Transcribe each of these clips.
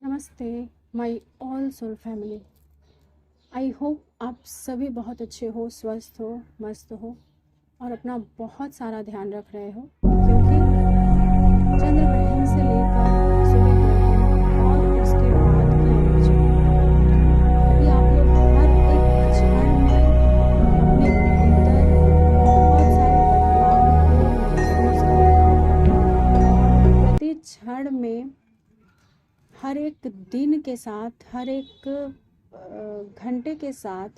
नमस्ते my all soul family. I hope आप सभी बहुत अच्छे हो, स्वस्थ हो, मस्त हो और अपना बहुत सारा ध्यान रख रहे हो, क्योंकि चंद्र ग्रहण से लेकर सूर्य ग्रहण और उसके बाद की एनर्जी अभी आप लोग हर एक क्षण में अपने भीतर बहुत सारे बदलाव को महसूस कर रहे हो और प्रति क्षण में हर एक दिन के साथ, हर एक घंटे के साथ,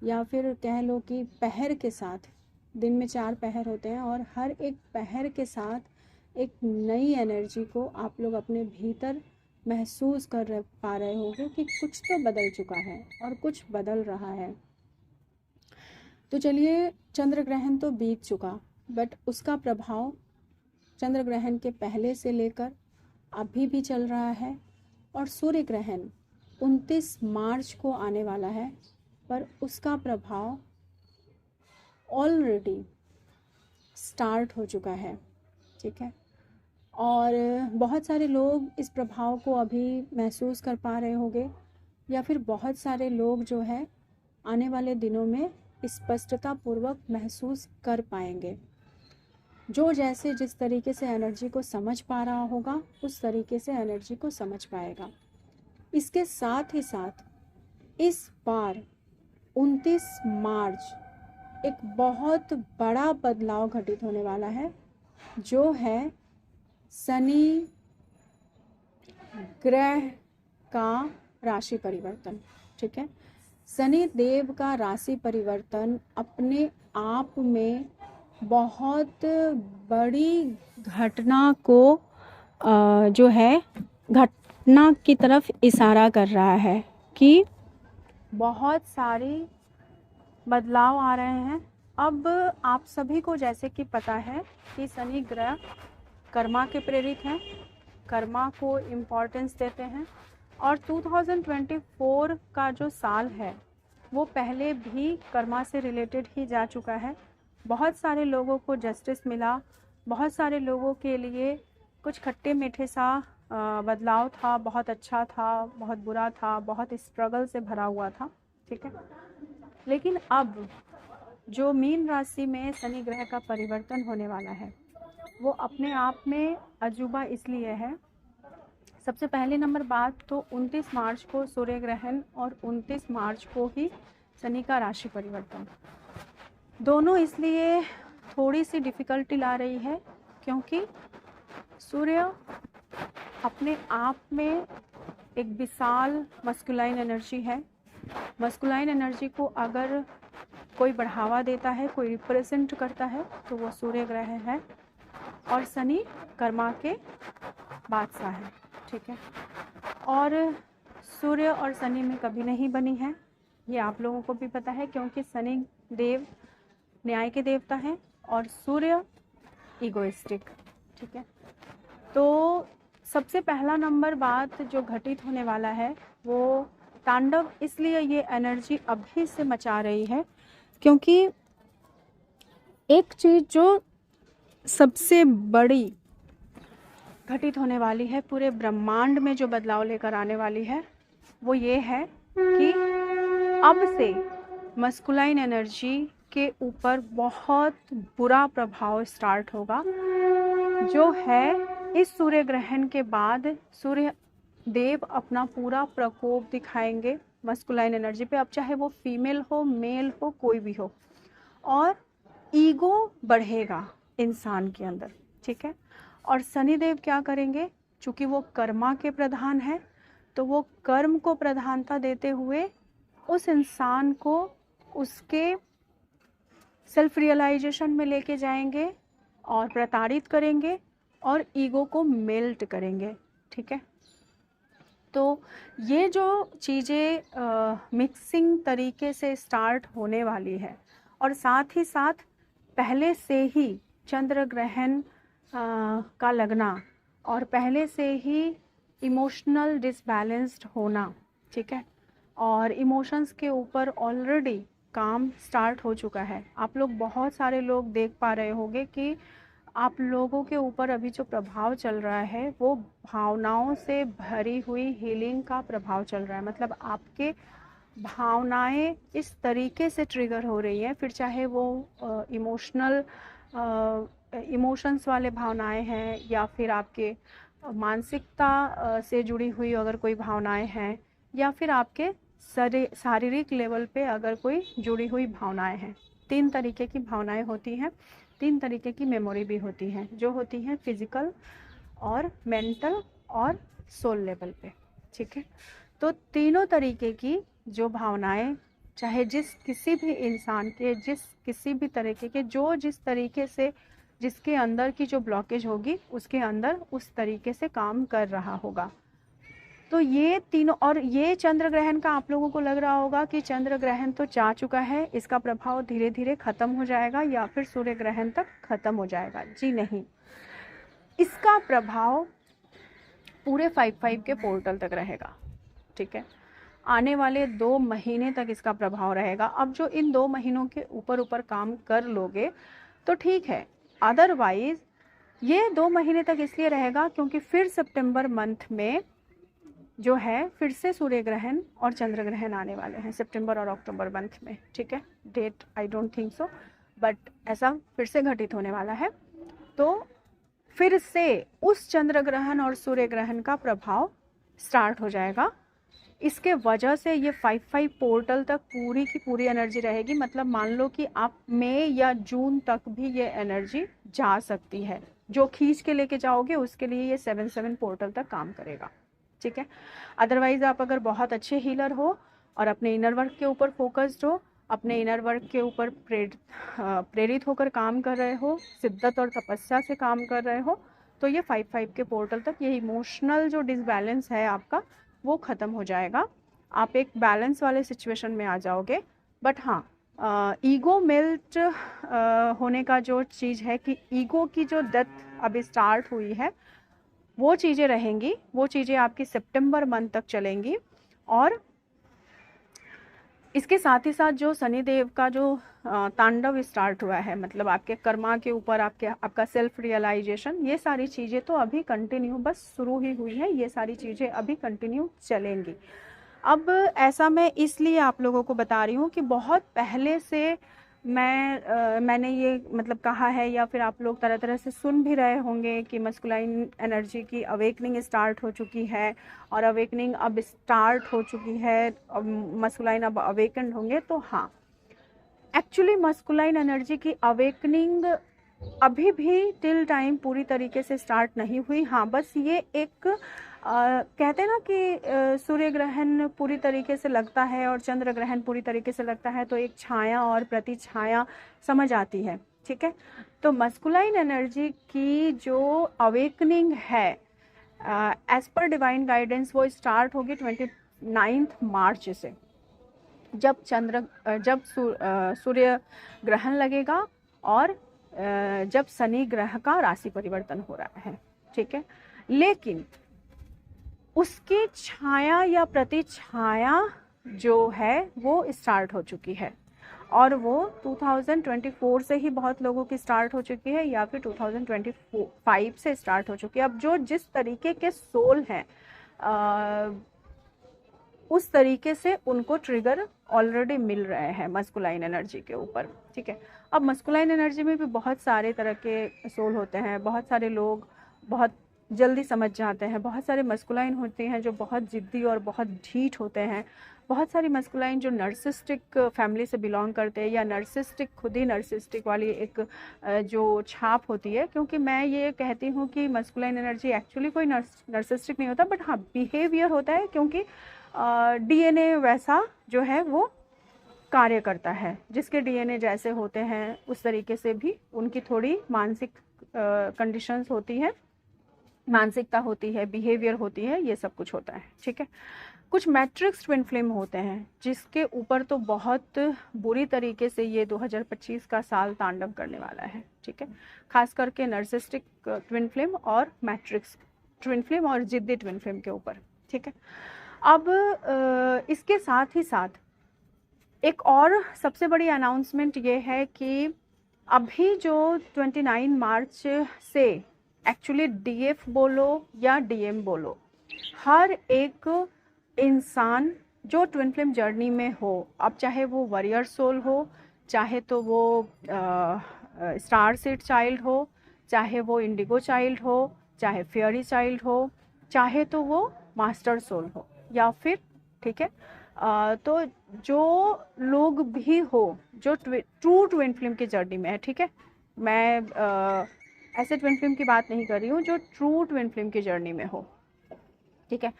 या फिर कह लो कि पहर के साथ। दिन में 4 पहर होते हैं और हर एक पहर के साथ एक नई एनर्जी को आप लोग अपने भीतर महसूस पा रहे होगे कि कुछ तो बदल चुका है और कुछ बदल रहा है। तो चलिए, चंद्र ग्रहण तो बीत चुका, बट उसका प्रभाव चंद्र ग्रहण के पहले से लेकर अभी भी चल रहा है और सूर्य ग्रहण 29 मार्च को आने वाला है, पर उसका प्रभाव ऑलरेडी स्टार्ट हो चुका है। ठीक है, और बहुत सारे लोग इस प्रभाव को अभी महसूस कर पा रहे होंगे, या फिर बहुत सारे लोग जो है आने वाले दिनों में स्पष्टता पूर्वक महसूस कर पाएंगे। जो जैसे जिस तरीके से एनर्जी को समझ पा रहा होगा, उस तरीके से एनर्जी को समझ पाएगा। इसके साथ ही साथ इस बार 29 मार्च एक बहुत बड़ा बदलाव घटित होने वाला है, जो है शनि ग्रह का राशि परिवर्तन। ठीक है, शनि देव का राशि परिवर्तन अपने आप में बहुत बड़ी घटना को जो है घटना की तरफ इशारा कर रहा है कि बहुत सारी बदलाव आ रहे हैं। अब आप सभी को जैसे कि पता है कि शनि ग्रह कर्मा के प्रेरित हैं, कर्मा को इम्पोर्टेंस देते हैं, और 2024 का जो साल है वो पहले भी कर्मा से रिलेटेड ही जा चुका है। बहुत सारे लोगों को जस्टिस मिला, बहुत सारे लोगों के लिए कुछ खट्टे मीठे सा बदलाव था, बहुत अच्छा था, बहुत बुरा था, बहुत स्ट्रगल से भरा हुआ था। ठीक है, लेकिन अब जो मीन राशि में शनि ग्रह का परिवर्तन होने वाला है वो अपने आप में अजूबा इसलिए है। सबसे पहले नंबर बात तो 29 मार्च को सूर्य ग्रहण और 29 मार्च को ही शनि का राशि परिवर्तन, दोनों इसलिए थोड़ी सी डिफ़िकल्टी ला रही है क्योंकि सूर्य अपने आप में एक विशाल मस्कुलाइन एनर्जी है। मस्कुलाइन एनर्जी को अगर कोई बढ़ावा देता है, कोई रिप्रेजेंट करता है, तो वो सूर्य ग्रह है, और शनि कर्मा के बादशाह है। ठीक है, और सूर्य और शनि में कभी नहीं बनी है, ये आप लोगों को भी पता है, क्योंकि शनि देव न्याय के देवता हैं और सूर्य ईगोइस्टिक। ठीक है, तो सबसे पहला नंबर बात जो घटित होने वाला है वो तांडव, इसलिए ये एनर्जी अभी से मचा रही है क्योंकि एक चीज़ जो सबसे बड़ी घटित होने वाली है, पूरे ब्रह्मांड में जो बदलाव लेकर आने वाली है, वो ये है कि अब से मस्कुलाइन एनर्जी के ऊपर बहुत बुरा प्रभाव स्टार्ट होगा, जो है इस सूर्य ग्रहण के बाद सूर्य देव अपना पूरा प्रकोप दिखाएंगे मस्कुलाइन एनर्जी पे, अब चाहे वो फीमेल हो, मेल हो, कोई भी हो, और ईगो बढ़ेगा इंसान के अंदर। ठीक है, और शनिदेव क्या करेंगे, चूँकि वो कर्मा के प्रधान है, तो वो कर्म को प्रधानता देते हुए उस इंसान को उसके सेल्फ रियलाइजेशन में लेके जाएंगे और प्रताड़ित करेंगे और ईगो को मेल्ट करेंगे। ठीक है, तो ये जो चीज़ें मिक्सिंग तरीके से स्टार्ट होने वाली है, और साथ ही साथ पहले से ही चंद्र ग्रहण का लगना और पहले से ही इमोशनल डिसबैलेंस्ड होना। ठीक है, और इमोशंस के ऊपर ऑलरेडी काम स्टार्ट हो चुका है। आप लोग बहुत सारे लोग देख पा रहे होंगे कि आप लोगों के ऊपर अभी जो प्रभाव चल रहा है वो भावनाओं से भरी हुई हीलिंग का प्रभाव चल रहा है। मतलब आपके भावनाएं इस तरीके से ट्रिगर हो रही हैं, फिर चाहे वो इमोशंस वाले भावनाएं हैं या फिर आपके मानसिकता से जुड़ी हुई अगर कोई भावनाएं हैं या फिर आपके शारीरिक लेवल पे अगर कोई जुड़ी हुई भावनाएं हैं। 3 तरीके की भावनाएं होती हैं, 3 तरीके की मेमोरी भी होती हैं, जो होती हैं फिजिकल और मेंटल और सोल लेवल पे। ठीक है, तो तीनों तरीके की जो भावनाएं, चाहे जिस किसी भी इंसान के जिस किसी भी तरीके के जो जिस तरीके से जिसके अंदर की जो ब्लॉकेज होगी उसके अंदर उस तरीके से काम कर रहा होगा। तो ये तीनों, और ये चंद्र ग्रहण का आप लोगों को लग रहा होगा कि चंद्र ग्रहण तो जा चुका है, इसका प्रभाव धीरे धीरे खत्म हो जाएगा या फिर सूर्य ग्रहण तक खत्म हो जाएगा। जी नहीं, इसका प्रभाव पूरे 5-5 के पोर्टल तक रहेगा। ठीक है, आने वाले 2 महीने तक इसका प्रभाव रहेगा। अब जो इन 2 महीनों के ऊपर काम कर लोगे तो ठीक है, अदरवाइज ये 2 महीने तक इसलिए रहेगा क्योंकि फिर सितंबर मंथ में जो है फिर से सूर्य ग्रहण और चंद्र ग्रहण आने वाले हैं, सितंबर और अक्टूबर मंथ में। ठीक है, that I don't think so, but ऐसा फिर से घटित होने वाला है। तो फिर से उस चंद्र ग्रहण और सूर्य ग्रहण का प्रभाव स्टार्ट हो जाएगा। इसके वजह से ये 5-5 पोर्टल तक पूरी की पूरी एनर्जी रहेगी। मतलब मान लो कि आप मई या जून तक भी ये एनर्जी जा सकती है, जो खींच के लेके जाओगे उसके लिए ये 7-7 पोर्टल तक काम करेगा। ठीक है, अदरवाइज आप अगर बहुत अच्छे हीलर हो और अपने इनर वर्क के ऊपर फोकस्ड हो, अपने इनर वर्क के ऊपर प्रेरित होकर काम कर रहे हो, शिद्दत और तपस्या से काम कर रहे हो, तो ये 5-5 के पोर्टल तक ये इमोशनल जो डिसबैलेंस है आपका वो ख़त्म हो जाएगा। आप एक बैलेंस वाले सिचुएशन में आ जाओगे। बट हाँ, ईगो मेल्ट होने का जो चीज़ है कि ईगो की जो डेथ अभी स्टार्ट हुई है वो चीज़ें रहेंगी, वो चीज़ें आपकी सितंबर मंथ तक चलेंगी। और इसके साथ ही साथ जो शनिदेव का जो तांडव स्टार्ट हुआ है, मतलब आपके कर्मा के ऊपर आपका सेल्फ रियलाइजेशन, ये सारी चीज़ें तो अभी कंटिन्यू बस शुरू ही हुई है, ये सारी चीज़ें अभी कंटिन्यू चलेंगी। अब ऐसा मैं इसलिए आप लोगों को बता रही हूँ कि बहुत पहले से मैंने ये मतलब कहा है, या फिर आप लोग तरह तरह से सुन भी रहे होंगे कि मस्कुलाइन एनर्जी की अवेकनिंग स्टार्ट हो चुकी है और अवेकनिंग अब स्टार्ट हो चुकी है, मस्कुलाइन अब अवेकन होंगे। तो हाँ, एक्चुअली मस्कुलाइन एनर्जी की अवेकनिंग अभी भी टिल टाइम पूरी तरीके से स्टार्ट नहीं हुई। हाँ, बस ये एक कहते हैं ना कि सूर्य ग्रहण पूरी तरीके से लगता है और चंद्र ग्रहण पूरी तरीके से लगता है तो एक छाया और प्रतिछाया समझ आती है। ठीक है, तो मस्कुलाइन एनर्जी की जो अवेकनिंग है एज पर डिवाइन गाइडेंस वो स्टार्ट होगी 29 मार्च से, जब सूर्य ग्रहण लगेगा और जब शनि ग्रह का राशि परिवर्तन हो रहा है। ठीक है, लेकिन उसकी छाया या प्रतिछाया जो है वो स्टार्ट हो चुकी है और वो 2024 से ही बहुत लोगों की स्टार्ट हो चुकी है या फिर 2025 से स्टार्ट हो चुकी है। अब जो जिस तरीके के सोल हैं उस तरीके से उनको ट्रिगर ऑलरेडी मिल रहे हैं मस्कुलाइन एनर्जी के ऊपर। ठीक है, अब मस्कुलाइन एनर्जी में भी बहुत सारे तरह के सोल होते हैं, बहुत सारे लोग बहुत जल्दी समझ जाते हैं, बहुत सारे मस्कुलाइन होते हैं जो बहुत ज़िद्दी और बहुत ढीठ होते हैं, बहुत सारी मस्कुलाइन जो नर्सिस्टिक फैमिली से बिलोंग करते हैं या नर्सिस्टिक, खुद ही नर्सिस्टिक वाली एक जो छाप होती है। क्योंकि मैं ये कहती हूँ कि मस्कुलाइन एनर्जी एक्चुअली कोई नर्सिस्टिक नहीं होता, बट हाँ बिहेवियर होता है, क्योंकि डीएनए वैसा जो है वो कार्य करता है, जिसके डीएनए जैसे होते हैं उस तरीके से भी उनकी थोड़ी मानसिक कंडीशंस होती है, मानसिकता होती है, बिहेवियर होती है, ये सब कुछ होता है। ठीक है, कुछ मैट्रिक्स ट्विन फ्लेम होते हैं जिसके ऊपर तो बहुत बुरी तरीके से ये 2025 का साल तांडव करने वाला है। ठीक है, खास करके नर्सिस्टिक ट्विन फ्लेम और मैट्रिक्स ट्विन फ्लेम और जिद्दी ट्विन फ्लेम के ऊपर। ठीक है, अब इसके साथ ही साथ एक और सबसे बड़ी अनाउंसमेंट ये है कि अभी जो 29 मार्च से एक्चुअली डीएफ बोलो या डीएम बोलो, हर एक इंसान जो ट्विन फ्लेम जर्नी में हो, अब चाहे वो वॉरियर सोल हो, चाहे तो वो स्टार सीड चाइल्ड हो, चाहे वो इंडिगो चाइल्ड हो, चाहे फेयरी चाइल्ड हो, चाहे तो वो मास्टर सोल हो, या फिर ठीक है तो जो लोग भी हो जो ट्रू ट्विन फ्लेम की जर्नी में है, ठीक है, मैं ऐसे ट्विन फ्लेम की बात नहीं कर रही हूँ जो ट्रू ट्विन फ्लेम की जर्नी में हो, ठीक है,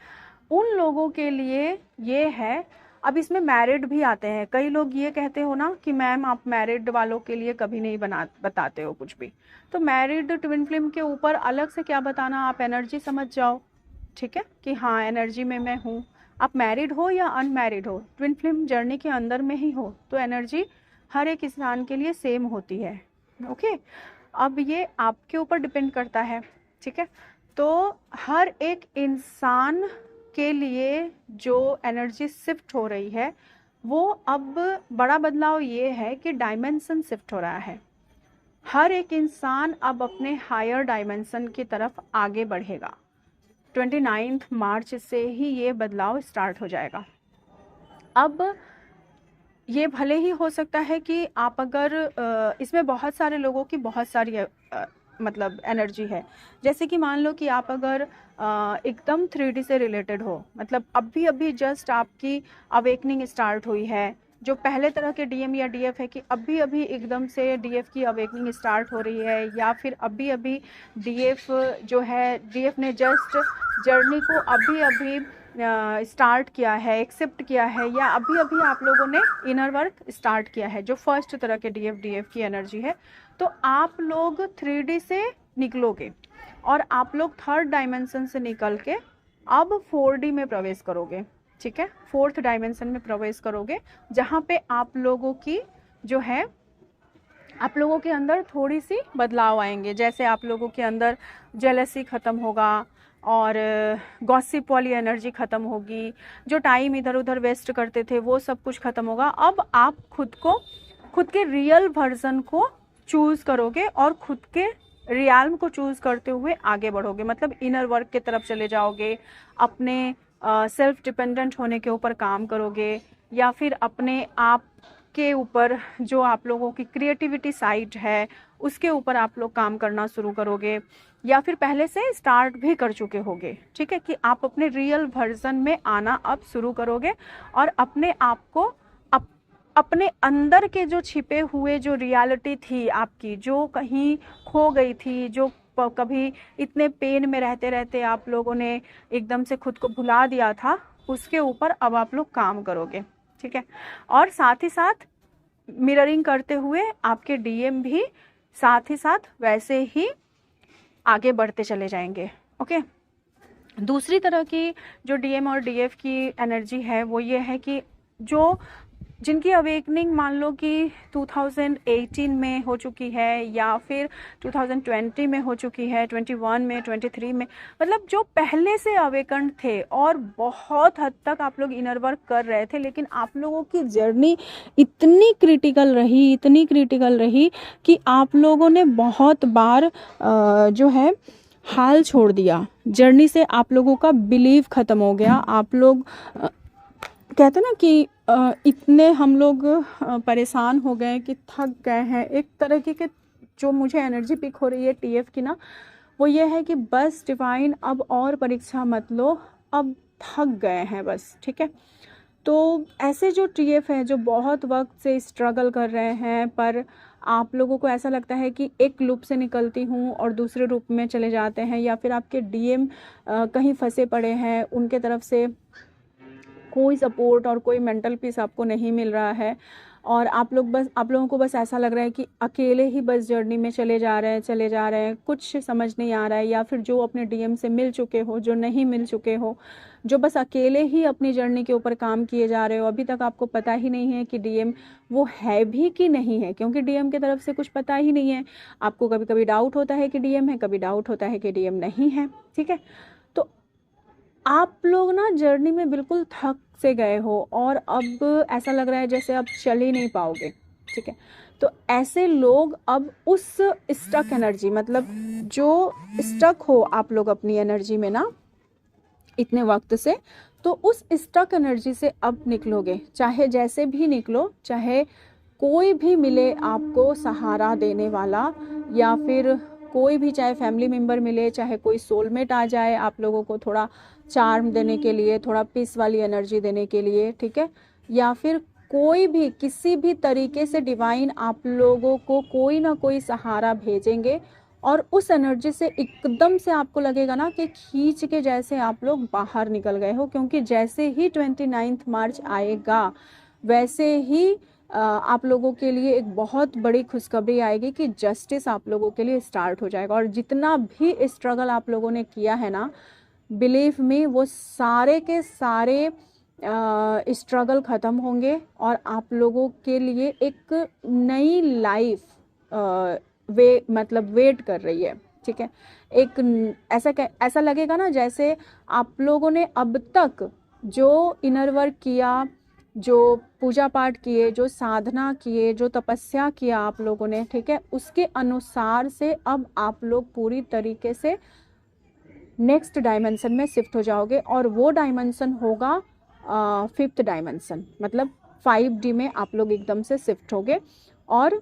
उन लोगों के लिए ये है। अब इसमें मैरिड भी आते हैं, कई लोग ये कहते हो ना कि मैम आप मैरिड वालों के लिए कभी नहीं बताते हो कुछ भी, तो मैरिड ट्विन फ्लेम के ऊपर अलग से क्या बताना, आप एनर्जी समझ जाओ, ठीक है, कि हाँ एनर्जी में मैं हूँ। आप मैरिड हो या अनमैरिड हो, ट्विन फ्लेम जर्नी के अंदर में ही हो, तो एनर्जी हर एक इंसान के लिए सेम होती है। ओके, अब ये आपके ऊपर डिपेंड करता है, ठीक है, तो हर एक इंसान के लिए जो एनर्जी शिफ्ट हो रही है वो अब बड़ा बदलाव ये है कि डायमेंशन शिफ्ट हो रहा है। हर एक इंसान अब अपने हायर डायमेंशन की तरफ आगे बढ़ेगा। 29 मार्च से ही ये बदलाव स्टार्ट हो जाएगा। अब ये भले ही हो सकता है कि आप अगर इसमें बहुत सारे लोगों की बहुत सारी मतलब एनर्जी है, जैसे कि मान लो कि आप अगर एकदम 3D से रिलेटेड हो, मतलब अभी अभी जस्ट आपकी अवेकनिंग स्टार्ट हुई है, जो पहले तरह के डीएम या डीएफ है कि अभी अभी एकदम से डीएफ की अवेकनिंग स्टार्ट हो रही है, या फिर अभी अभी डीएफ जो है डीएफ ने जस्ट जर्नी को अभी अभी स्टार्ट किया है, एक्सेप्ट किया है, या अभी अभी आप लोगों ने इनर वर्क स्टार्ट किया है, जो फर्स्ट तरह के डीएफ की एनर्जी है, तो आप लोग 3D से निकलोगे और आप लोग थर्ड डायमेंशन से निकल के अब 4D में प्रवेश करोगे, ठीक है, फोर्थ डायमेंशन में प्रवेश करोगे, जहाँ पे आप लोगों की जो है आप लोगों के अंदर थोड़ी सी बदलाव आएंगे, जैसे आप लोगों के अंदर जेलसी ख़त्म होगा और गॉसिप वाली एनर्जी ख़त्म होगी, जो टाइम इधर उधर वेस्ट करते थे वो सब कुछ ख़त्म होगा। अब आप खुद के रियल वर्जन को चूज़ करोगे और खुद के रियल्म को चूज़ करते हुए आगे बढ़ोगे, मतलब इनर वर्क की तरफ चले जाओगे, अपने सेल्फ डिपेंडेंट होने के ऊपर काम करोगे, या फिर अपने आप के ऊपर जो आप लोगों की क्रिएटिविटी साइड है उसके ऊपर आप लोग काम करना शुरू करोगे, या फिर पहले से स्टार्ट भी कर चुके होगे, ठीक है, कि आप अपने रियल वर्जन में आना अब शुरू करोगे और अपने आप को अपने अंदर के जो छिपे हुए जो रियलिटी थी आपकी, जो कहीं खो गई थी, जो कभी इतने पेन में रहते रहते आप लोगों ने एकदम से खुद को भुला दिया था, उसके ऊपर अब आप लोग काम करोगे, ठीक है, और साथ ही साथ मिररिंग करते हुए आपके डीएम भी साथ ही साथ वैसे ही आगे बढ़ते चले जाएंगे। ओके, दूसरी तरह की जो डीएम और डीएफ की एनर्जी है वो ये है कि जो जिनकी अवेकनिंग मान लो कि 2018 में हो चुकी है, या फिर 2020 में हो चुकी है, 21 में, 23 में, मतलब जो पहले से अवेकन थे और बहुत हद तक आप लोग इनर वर्क कर रहे थे, लेकिन आप लोगों की जर्नी इतनी क्रिटिकल रही कि आप लोगों ने बहुत बार जो है हाल छोड़ दिया, जर्नी से आप लोगों का बिलीव ख़त्म हो गया। आप लोग कहते ना कि इतने हम लोग परेशान हो गए कि थक गए हैं। एक तरह की कि जो मुझे एनर्जी पिक हो रही है टीएफ की ना, वो ये है कि बस डिवाइन अब और परीक्षा मत लो, अब थक गए हैं बस, ठीक है। तो ऐसे जो टीएफ हैं जो बहुत वक्त से स्ट्रगल कर रहे हैं, पर आप लोगों को ऐसा लगता है कि एक लूप से निकलती हूँ और दूसरे रूप में चले जाते हैं, या फिर आपके डीएम कहीं फंसे पड़े हैं, उनके तरफ से कोई सपोर्ट और कोई मेंटल पीस आपको नहीं मिल रहा है, और आप लोगों को बस ऐसा लग रहा है कि अकेले ही बस जर्नी में चले जा रहे हैं, कुछ समझ नहीं आ रहा है, या फिर जो अपने डीएम से मिल चुके हो, जो नहीं मिल चुके हो, जो बस अकेले ही अपनी जर्नी के ऊपर काम किए जा रहे हो, अभी तक आपको पता ही नहीं है कि डीएम वो है भी कि नहीं है, क्योंकि डीएम की तरफ से कुछ पता ही नहीं है। आपको कभी कभी डाउट होता है कि डीएम है, कभी डाउट होता है कि डीएम नहीं है, ठीक है। तो आप लोग ना जर्नी में बिल्कुल थक से गए हो और अब ऐसा लग रहा है जैसे अब चल ही नहीं पाओगे, ठीक है। तो ऐसे लोग अब उस स्टक एनर्जी, मतलब जो स्टक हो आप लोग अपनी एनर्जी में ना इतने वक्त से, तो उस स्टक एनर्जी से अब निकलोगे, चाहे जैसे भी निकलो, चाहे कोई भी मिले आपको सहारा देने वाला, या फिर कोई भी, चाहे फैमिली मेम्बर मिले, चाहे कोई सोलमेट आ जाए आप लोगों को थोड़ा चार्म देने के लिए, थोड़ा पीस वाली एनर्जी देने के लिए, ठीक है, या फिर कोई भी किसी भी तरीके से डिवाइन आप लोगों को कोई ना कोई सहारा भेजेंगे, और उस एनर्जी से एकदम से आपको लगेगा ना कि खींच के जैसे आप लोग बाहर निकल गए हो, क्योंकि जैसे ही 29 मार्च आएगा वैसे ही आप लोगों के लिए एक बहुत बड़ी खुशखबरी आएगी कि जस्टिस आप लोगों के लिए स्टार्ट हो जाएगा, और जितना भी स्ट्रगल आप लोगों ने किया है ना, बिलीव मी, वो सारे के सारे स्ट्रगल ख़त्म होंगे, और आप लोगों के लिए एक नई लाइफ मतलब वेट कर रही है, ठीक है। एक ऐसा लगेगा ना जैसे आप लोगों ने अब तक जो इनर वर्क किया, जो पूजा पाठ किए, जो साधना किए, जो तपस्या किया आप लोगों ने, ठीक है, उसके अनुसार से अब आप लोग पूरी तरीके से नेक्स्ट डायमेंशन में शिफ्ट हो जाओगे, और वो डायमेंशन होगा 5th डायमेंशन, मतलब 5D में आप लोग एकदम से शिफ्ट होगे, और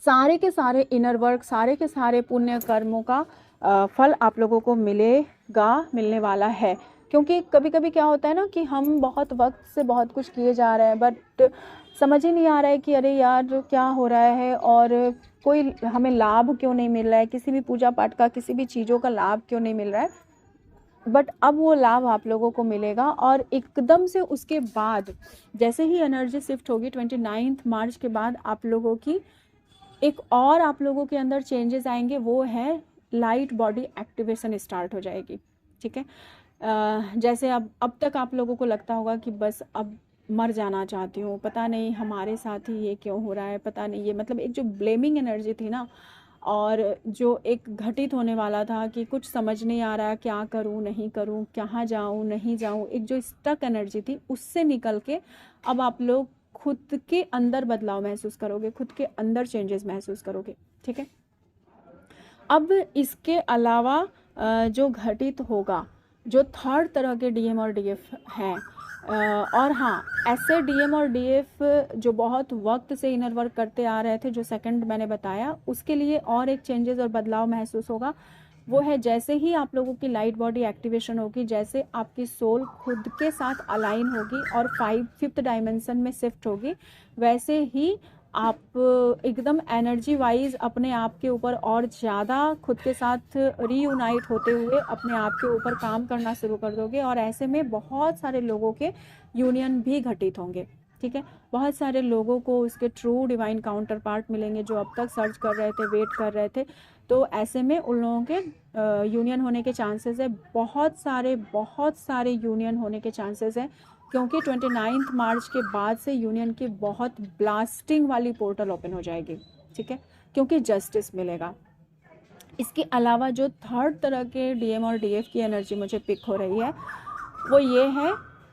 सारे के सारे इनर वर्क, सारे के सारे पुण्य कर्मों का फल आप लोगों को मिलने वाला है। क्योंकि कभी कभी क्या होता है ना कि हम बहुत वक्त से बहुत कुछ किए जा रहे हैं, बट समझ ही नहीं आ रहा है कि अरे यार क्या हो रहा है, और कोई हमें लाभ क्यों नहीं मिल रहा है, किसी भी पूजा पाठ का, किसी भी चीज़ों का लाभ क्यों नहीं मिल रहा है। बट अब वो लाभ आप लोगों को मिलेगा, और एकदम से उसके बाद जैसे ही एनर्जी शिफ्ट होगी 29 मार्च के बाद, आप लोगों की एक और आप लोगों के अंदर चेंजेस आएंगे, वो है लाइट बॉडी एक्टिवेशन स्टार्ट हो जाएगी, ठीक है। जैसे अब तक आप लोगों को लगता होगा कि बस अब मर जाना चाहती हूँ, पता नहीं हमारे साथ ही ये क्यों हो रहा है, पता नहीं ये, मतलब एक जो ब्लेमिंग एनर्जी थी ना, और जो एक घटित होने वाला था कि कुछ समझ नहीं आ रहा, क्या करूँ नहीं करूँ, कहाँ जाऊँ नहीं जाऊँ, एक जो स्टक एनर्जी थी, उससे निकल के अब आप लोग खुद के अंदर बदलाव महसूस करोगे, खुद के अंदर चेंजेस महसूस करोगे, ठीक है। अब इसके अलावा जो घटित होगा, जो थर्ड तरह के डीएम और डीएफ हैं, और हाँ, ऐसे डीएम और डीएफ जो बहुत वक्त से इनर वर्क करते आ रहे थे, जो सेकंड मैंने बताया, उसके लिए और एक चेंजेस और बदलाव महसूस होगा। वो है जैसे ही आप लोगों की लाइट बॉडी एक्टिवेशन होगी, जैसे आपकी सोल खुद के साथ अलाइन होगी और 5th डायमेंशन में शिफ्ट होगी, वैसे ही आप एकदम एनर्जी वाइज अपने आप के ऊपर और ज़्यादा खुद के साथ रीयूनाइट होते हुए अपने आप के ऊपर काम करना शुरू कर दोगे, और ऐसे में बहुत सारे लोगों के यूनियन भी घटित होंगे, ठीक है। बहुत सारे लोगों को उसके ट्रू डिवाइन काउंटर पार्ट मिलेंगे, जो अब तक सर्च कर रहे थे, वेट कर रहे थे, तो ऐसे में उन लोगों के यूनियन होने के चांसेस है, बहुत सारे यूनियन होने के चांसेस हैं, क्योंकि 29 मार्च के बाद से यूनियन की बहुत ब्लास्टिंग वाली पोर्टल ओपन हो जाएगी, ठीक है, क्योंकि जस्टिस मिलेगा। इसके अलावा जो थर्ड तरह के डीएम और डीएफ की एनर्जी मुझे पिक हो रही है, वो ये है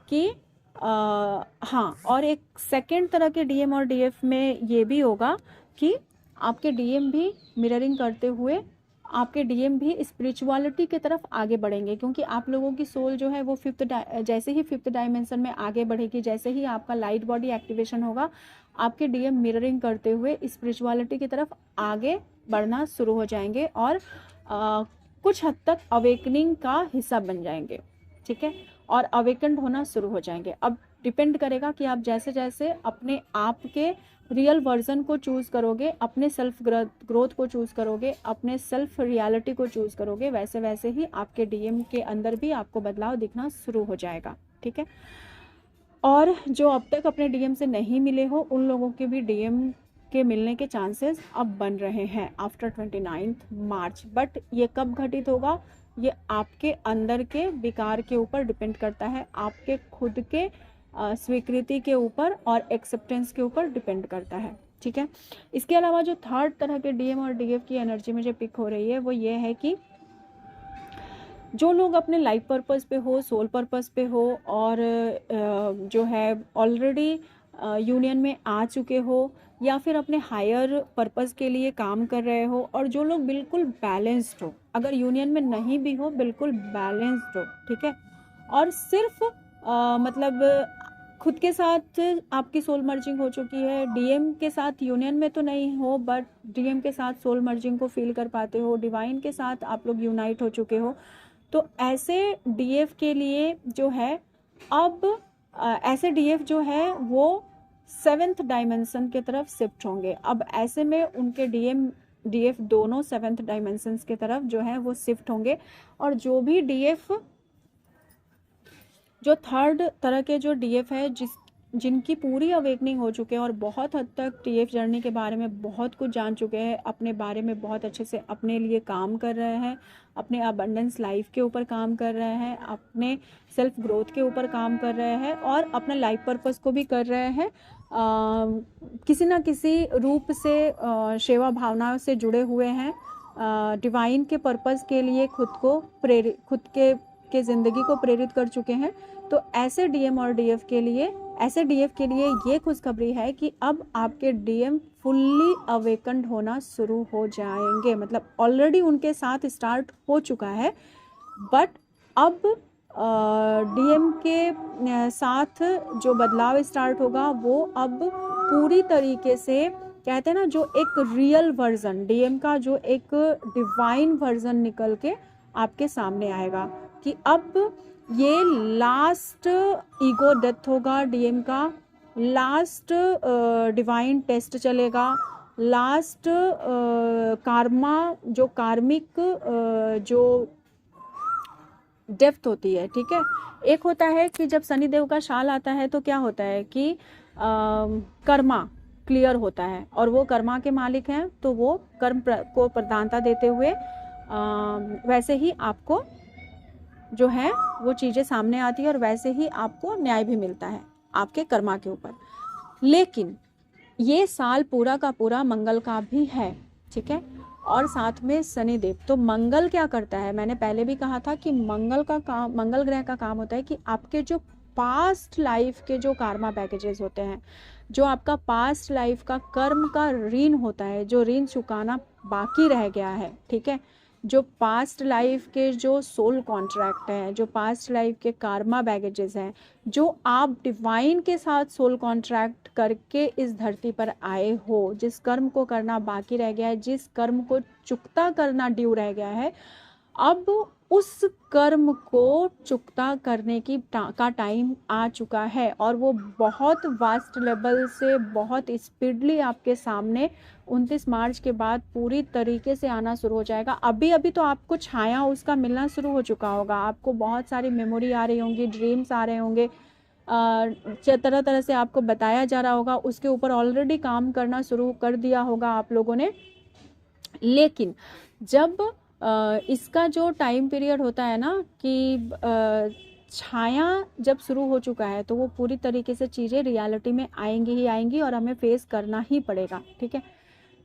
कि हाँ, और एक सेकेंड तरह के डीएम और डीएफ में ये भी होगा कि आपके डीएम भी मिररिंग करते हुए, आपके डीएम भी स्पिरिचुअलिटी की तरफ आगे बढ़ेंगे, क्योंकि आप लोगों की सोल जो है वो जैसे ही 5th डायमेंशन में आगे बढ़ेगी, जैसे ही आपका लाइट बॉडी एक्टिवेशन होगा, आपके डीएम मिररिंग करते हुए स्पिरिचुअलिटी की तरफ आगे बढ़ना शुरू हो जाएंगे, और कुछ हद तक अवेकनिंग का हिस्सा बन जाएंगे, ठीक है, और अवेकन्ड होना शुरू हो जाएंगे। अब डिपेंड करेगा कि आप जैसे जैसे अपने आप के रियल वर्जन को चूज़ करोगे, अपने सेल्फ ग्रोथ को चूज़ करोगे, अपने सेल्फ रियलिटी को चूज़ करोगे, वैसे वैसे ही आपके डीएम के अंदर भी आपको बदलाव दिखना शुरू हो जाएगा, ठीक है। और जो अब तक अपने डीएम से नहीं मिले हो, उन लोगों के भी डीएम के मिलने के चांसेस अब बन रहे हैं आफ्टर 29 मार्च। बट ये कब घटित होगा, ये आपके अंदर के विकार के ऊपर डिपेंड करता है, आपके खुद के स्वीकृति के ऊपर और एक्सेप्टेंस के ऊपर डिपेंड करता है, ठीक है। इसके अलावा जो थर्ड तरह के डीएम और डीएफ की एनर्जी मुझे पिक हो रही है, वो ये है कि जो लोग अपने लाइफ पर्पस पे हो, सोल पर्पस पे हो, और जो है ऑलरेडी यूनियन में आ चुके हो या फिर अपने हायर पर्पस के लिए काम कर रहे हो, और जो लोग बिल्कुल बैलेंस्ड हो, अगर यूनियन में नहीं भी हो बिल्कुल बैलेंस्ड हो, ठीक है, और सिर्फ मतलब खुद के साथ आपकी सोल मर्जिंग हो चुकी है, डीएम के साथ यूनियन में तो नहीं हो बट डीएम के साथ सोल मर्जिंग को फील कर पाते हो, डिवाइन के साथ आप लोग यूनाइट हो चुके हो, तो ऐसे डीएफ के लिए जो है अब ऐसे डीएफ जो है वो 7th डायमेंशन की तरफ शिफ्ट होंगे। अब ऐसे में उनके डीएफ दोनों 7th डायमेंशंस की तरफ जो है वो शिफ्ट होंगे, और जो भी डीएफ जो 3rd तरह के जो डीएफ है जिनकी पूरी अवेकनिंग हो चुके हैं और बहुत हद तक डीएफ जर्नी के बारे में बहुत कुछ जान चुके हैं, अपने बारे में बहुत अच्छे से अपने लिए काम कर रहे हैं, अपने अबंडेंस लाइफ के ऊपर काम कर रहे हैं, अपने सेल्फ ग्रोथ के ऊपर काम कर रहे हैं और अपने लाइफ पर्पस को भी कर रहे हैं, किसी ना किसी रूप से सेवा भावना से जुड़े हुए हैं, डिवाइन के पर्पस के लिए खुद के ज़िंदगी को प्रेरित कर चुके हैं। तो ऐसे डीएम और डीएफ के लिए ये खुशखबरी है कि अब आपके डीएम फुल्ली अवेकन्ड होना शुरू हो जाएंगे, मतलब ऑलरेडी उनके साथ स्टार्ट हो चुका है, बट अब डीएम के साथ जो बदलाव स्टार्ट होगा वो अब पूरी तरीके से, कहते हैं ना, जो एक रियल वर्जन डीएम का, जो एक डिवाइन वर्जन निकल के आपके सामने आएगा कि अब ये लास्ट ईगो डेथ होगा डीएम का, लास्ट डिवाइन टेस्ट चलेगा, लास्ट कार्मा जो कार्मिक जो डेप्थ होती है, ठीक है। एक होता है कि जब शनिदेव का शाल आता है तो क्या होता है कि कर्मा क्लियर होता है और वो कर्मा के मालिक हैं, तो वो कर्म को प्रधानता देते हुए वैसे ही आपको जो है वो चीज़ें सामने आती है और वैसे ही आपको न्याय भी मिलता है आपके कर्मा के ऊपर। लेकिन ये साल पूरा का पूरा मंगल का भी है, ठीक है, और साथ में शनिदेव। तो मंगल क्या करता है, मैंने पहले भी कहा था कि मंगल ग्रह का काम होता है कि आपके जो पास्ट लाइफ के जो कार्मा पैकेजेस होते हैं, जो आपका पास्ट लाइफ का कर्म का ऋण होता है, जो ऋण चुकाना बाकी रह गया है, ठीक है, जो पास्ट लाइफ के जो सोल कॉन्ट्रैक्ट हैं, जो पास्ट लाइफ के कार्मा बैगेजेस हैं, जो आप डिवाइन के साथ सोल कॉन्ट्रैक्ट करके इस धरती पर आए हो, जिस कर्म को करना बाकी रह गया है, जिस कर्म को चुकता करना ड्यू रह गया है, अब उस कर्म को चुकता करने का टाइम आ चुका है और वो बहुत वास्ट लेवल से बहुत स्पीडली आपके सामने 29 मार्च के बाद पूरी तरीके से आना शुरू हो जाएगा। अभी तो आपको छाया उसका मिलना शुरू हो चुका होगा, आपको बहुत सारी मेमोरी आ रही होंगी, ड्रीम्स आ रहे होंगे, तरह तरह से आपको बताया जा रहा होगा, उसके ऊपर ऑलरेडी काम करना शुरू कर दिया होगा आप लोगों ने। लेकिन जब इसका जो टाइम पीरियड होता है ना कि छाया जब शुरू हो चुका है तो वो पूरी तरीके से चीज़ें रियलिटी में आएंगी ही आएंगी और हमें फेस करना ही पड़ेगा, ठीक है।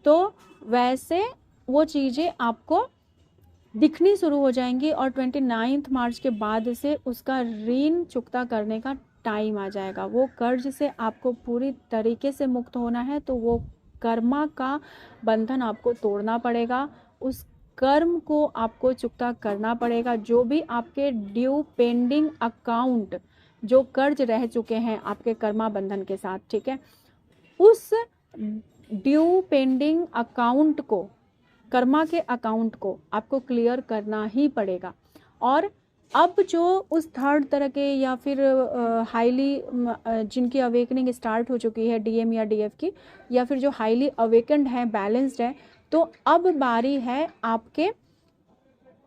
तो वैसे वो चीज़ें आपको दिखनी शुरू हो जाएंगी और 29 मार्च के बाद से उसका ऋण चुकता करने का टाइम आ जाएगा। वो कर्ज से आपको पूरी तरीके से मुक्त होना है, तो वो कर्मा का बंधन आपको तोड़ना पड़ेगा, उस कर्म को आपको चुकता करना पड़ेगा। जो भी आपके ड्यू पेंडिंग अकाउंट, जो कर्ज रह चुके हैं आपके कर्मा बंधन के साथ, ठीक है, उस ड्यू पेंडिंग अकाउंट को, कर्मा के अकाउंट को आपको क्लियर करना ही पड़ेगा। और अब जो उस 3rd तरह के या फिर हाईली जिनकी अवेकनिंग स्टार्ट हो चुकी है डीएम या डीएफ की, या फिर जो हाईली अवेकन्ड है, बैलेंस्ड है, तो अब बारी है आपके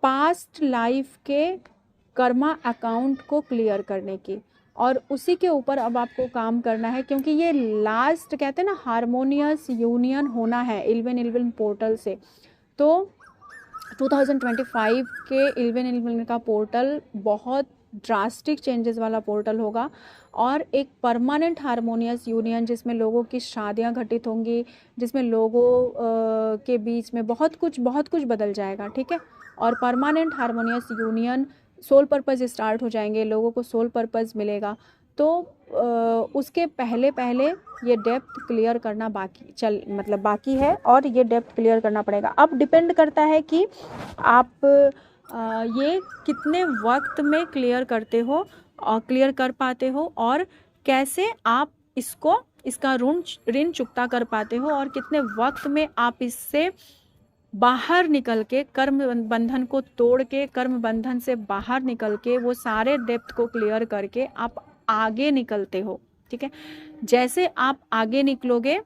पास्ट लाइफ के कर्मा अकाउंट को क्लियर करने की और उसी के ऊपर अब आपको काम करना है, क्योंकि ये लास्ट, कहते हैं ना, हारमोनियस यूनियन होना है इल्वेन पोर्टल से। तो 2025 के इल्वेन का पोर्टल बहुत ड्रास्टिक चेंजेस वाला पोर्टल होगा और एक परमानेंट हारमोनियस यूनियन जिसमें लोगों की शादियां घटित होंगी, जिसमें लोगों के बीच में बहुत कुछ बदल जाएगा, ठीक है। और permanent harmonious union, soul purpose start हो जाएंगे, लोगों को सोल पर्पस मिलेगा। तो उसके पहले पहले ये डेप्थ क्लियर करना बाकी है और ये डेप्थ क्लियर करना पड़ेगा। अब डिपेंड करता है कि आप ये कितने वक्त में क्लियर करते हो और क्लियर कर पाते हो, और कैसे आप इसका ऋण चुकता कर पाते हो, और कितने वक्त में आप इससे बाहर निकल के, कर्म बंधन को तोड़ के, कर्म बंधन से बाहर निकल के, वो सारे डेप्थ को क्लियर करके आप आगे निकलते हो। ठीक है, जैसे आप आगे निकलोगे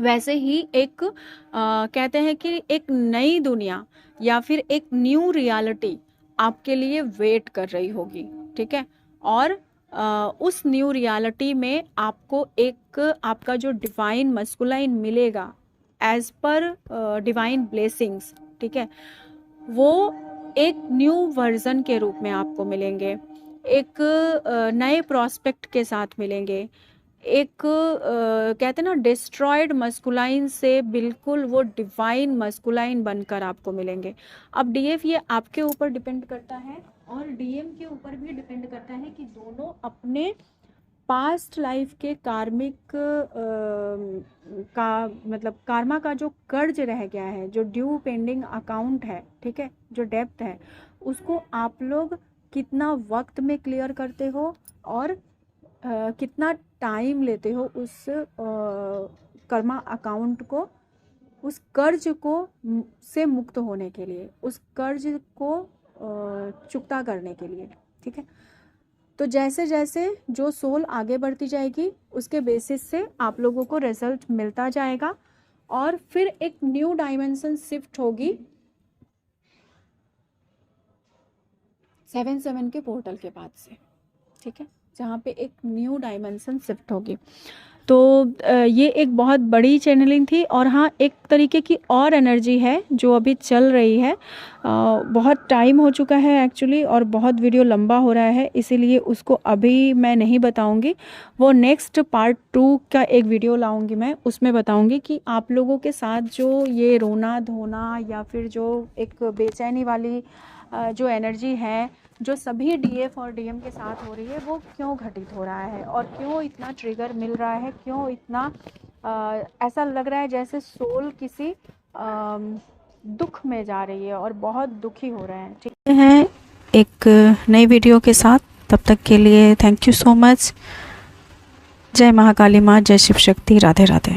वैसे ही एक कहते हैं कि एक नई दुनिया या फिर एक न्यू रियलिटी आपके लिए वेट कर रही होगी। ठीक है, और उस न्यू रियलिटी में आपको एक आपका जो डिवाइन मस्कुलाइन मिलेगा एज पर डिवाइन ब्लेसिंग्स, ठीक है, वो एक न्यू वर्जन के रूप में आपको मिलेंगे, एक नए प्रोस्पेक्ट के साथ मिलेंगे, एक कहते हैं ना डिस्ट्रॉयड मस्कुलाइन से बिल्कुल वो डिवाइन मस्कुलाइन बनकर आपको मिलेंगे। अब डीएफ ये आपके ऊपर डिपेंड करता है और डीएम के ऊपर भी डिपेंड करता है कि दोनों अपने पास्ट लाइफ के कार्मिक कार्मा का जो कर्ज रह गया है, जो ड्यू पेंडिंग अकाउंट है, ठीक है, जो डेप्थ है, उसको आप लोग कितना वक्त में क्लियर करते हो और कितना टाइम लेते हो उस कर्मा अकाउंट को, उस कर्ज को से मुक्त होने के लिए, उस कर्ज को चुकता करने के लिए। ठीक है, तो जैसे जैसे जो सोल आगे बढ़ती जाएगी उसके बेसिस से आप लोगों को रिजल्ट मिलता जाएगा और फिर एक न्यू डायमेंशन शिफ्ट होगी 7-7 के पोर्टल के बाद से। ठीक है, जहाँ पे एक न्यू डायमेंशन शिफ्ट होगी। तो ये एक बहुत बड़ी चैनलिंग थी। और हाँ, एक तरीके की और एनर्जी है जो अभी चल रही है। बहुत टाइम हो चुका है एक्चुअली और बहुत वीडियो लंबा हो रहा है, इसीलिए उसको अभी मैं नहीं बताऊंगी। वो नेक्स्ट पार्ट 2 का एक वीडियो लाऊंगी मैं, उसमें बताऊंगी कि आप लोगों के साथ जो ये रोना धोना या फिर जो एक बेचैनी वाली जो एनर्जी है, जो सभी डीएफ और डीएम के साथ हो रही है, वो क्यों घटित हो रहा है और क्यों इतना ट्रिगर मिल रहा है, क्यों इतना ऐसा लग रहा है जैसे सोल किसी दुख में जा रही है और बहुत दुखी हो रहे हैं। ठीक है, एक नई वीडियो के साथ, तब तक के लिए थैंक यू सो मच। जय महाकाली माँ, जय शिव शक्ति, राधे राधे।